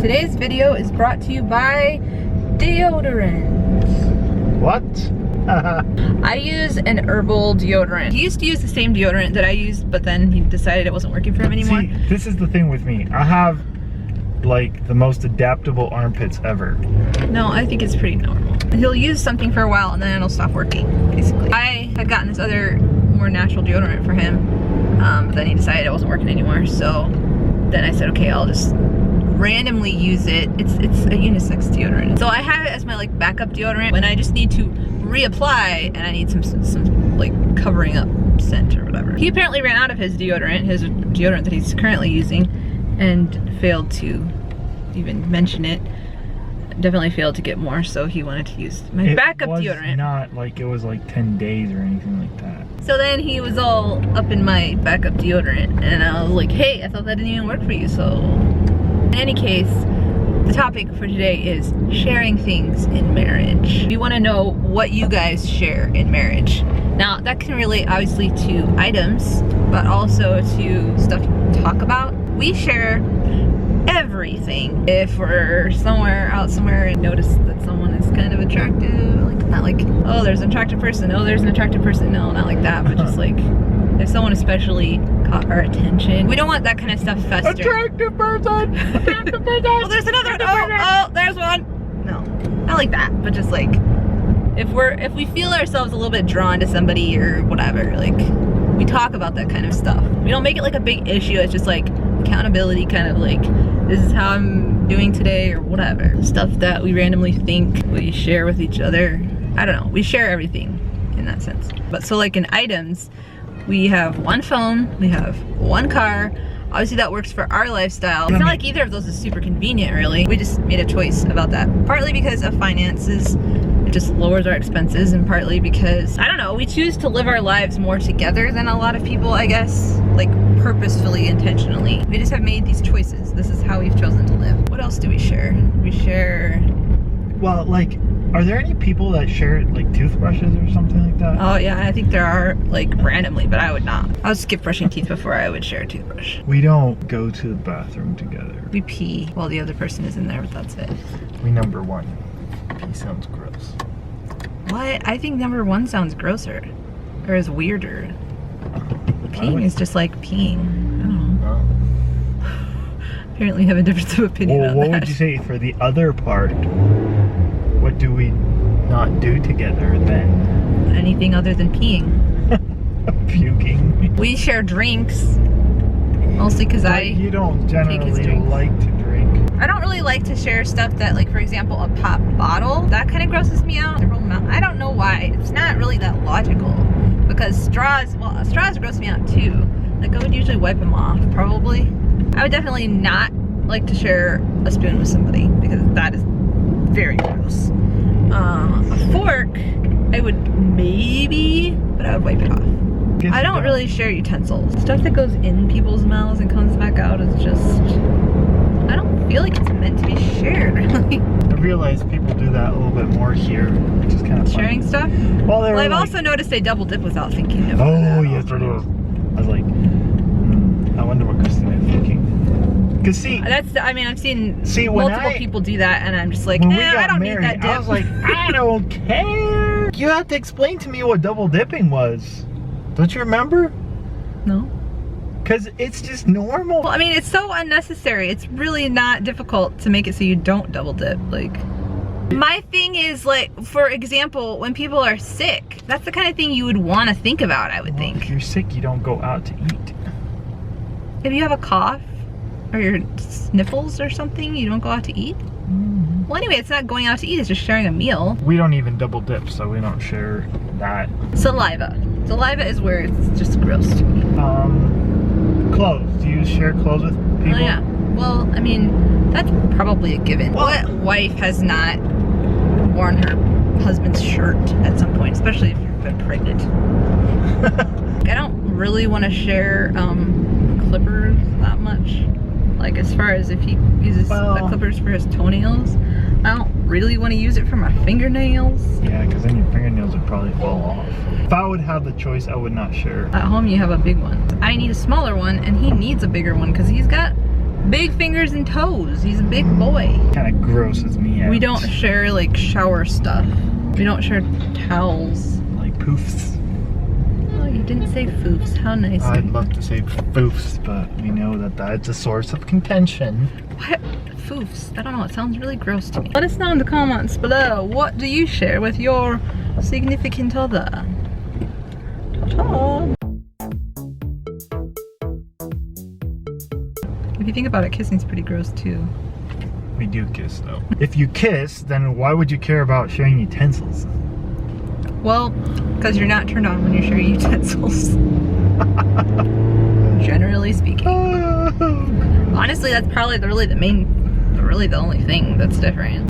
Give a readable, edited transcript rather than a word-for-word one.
Today's video is brought to you by deodorant. What? I use an herbal deodorant. He used to use the same deodorant that I used, but then he decided it wasn't working for him anymore. See, this is the thing with me. I have like the most adaptable armpits ever. No, I think it's pretty normal. He'll use something for a while and then it'll stop working, basically. I had gotten this other, more natural deodorant for him, but then he decided it wasn't working anymore. So then I said, okay, I'll just randomly use it. It's a unisex deodorant. So I have it as my like backup deodorant when I just need to reapply and I need some like covering up scent or whatever. He apparently ran out of his deodorant that he's currently using and failed to even mention it. Definitely failed to get more, so he wanted to use my backup deodorant. It was not like it was like 10 days or anything like that. So then he was all up in my backup deodorant and I was like, hey, I thought that didn't even work for you. So in any case, the topic for today is sharing things in marriage. We want to know what you guys share in marriage. Now that can relate obviously to items, but also to stuff you talk about. We share everything. If we're out somewhere and notice that someone is kind of attractive, like not like, oh, there's an attractive person, oh, there's an attractive person, no, not like that, but just like if someone especially caught our attention, we don't want that kind of stuff festering. Attractive person! Attractive person! Oh, there's another, oh, there's one. No, not like that, but just like if we feel ourselves a little bit drawn to somebody or whatever, like we talk about that kind of stuff. We don't make it like a big issue. It's just like accountability, kind of like, this is how I'm doing today or whatever. Stuff that we randomly think we share with each other. I don't know, we share everything in that sense. But so like in items, we have one phone, we have one car. Obviously that works for our lifestyle. It's not like either of those is super convenient really. We just made a choice about that. Partly because of finances, it just lowers our expenses, and partly because, I don't know, we choose to live our lives more together than a lot of people, I guess. Like purposefully, intentionally. We just have made these choices. This is how we've chosen to live. What else do we share? We share... Well, like, are there any people that share like toothbrushes or something like that? Oh yeah, I think there are, like randomly, but I would not. I would skip brushing teeth before I would share a toothbrush. We don't go to the bathroom together. We pee while the other person is in there, but that's it. We number one. Pee sounds gross. What? I think number one sounds grosser. Or is weirder. Peeing is just like peeing. I don't know. Oh. Apparently you have a difference of opinion on that. What would you say for the other part? What do we not do together then? Anything other than peeing. Puking. We share drinks. Mostly because You don't generally like to drink. I don't really like to share stuff that, like for example, a pop bottle. That kind of grosses me out. I don't know why. It's not really that logical. Because straws gross me out too. Like I would usually wipe them off, probably. I would definitely not like to share a spoon with somebody because that is very gross. A fork, I would maybe, but I would wipe it off. I don't really share utensils. Stuff that goes in people's mouths and comes back out is just, I don't feel like it's meant to be shared, really. I realize people do that a little bit more here, which is kind of sharing stuff? Well, I've also noticed they double dip without thinking about it. Oh, yes, I do. I was like, I wonder what Christina is thinking. Cause see, I mean, I've seen multiple people do that, and I'm just like, I don't need that dip. I was like, I don't care. You have to explain to me what double dipping was. Don't you remember? No. Cause it's just normal. Well, I mean, it's so unnecessary. It's really not difficult to make it so you don't double dip. Like, my thing is, like, for example, when people are sick, that's the kind of thing you would want to think about, I would think. If you're sick, you don't go out to eat. If you have a cough or your sniffles or something, you don't go out to eat? Well, anyway, it's not going out to eat, it's just sharing a meal. We don't even double dip, so we don't share that. Saliva. Saliva is where it's just gross to me. Clothes. Do you share clothes with people? Oh, yeah. Well, I mean, that's probably a given. What wife has not worn her husband's shirt at some point, especially if you've been pregnant? I don't really want to share clippers that much. Like, as far as if he uses the clippers for his toenails, I don't really want to use it for my fingernails. Yeah, because then your fingernails would probably fall off. If I would have the choice, I would not share. At home you have a big one. I need a smaller one and he needs a bigger one because he's got Big fingers and toes. He's a big boy. Kind of grosses me out. We don't share like shower stuff. We don't share towels. Like poofs. Oh, you didn't say foofs. How nice. I'd love to say foofs, but we know that that's a source of contention. What? Foofs? I don't know. It sounds really gross to me. Let us know in the comments below. What do you share with your significant other? Ta-ta. If you think about it, kissing's pretty gross too. We do kiss though. If you kiss, then why would you care about sharing utensils? Well, because you're not turned on when you're sharing utensils. Generally speaking. Honestly, that's probably really the only thing that's different.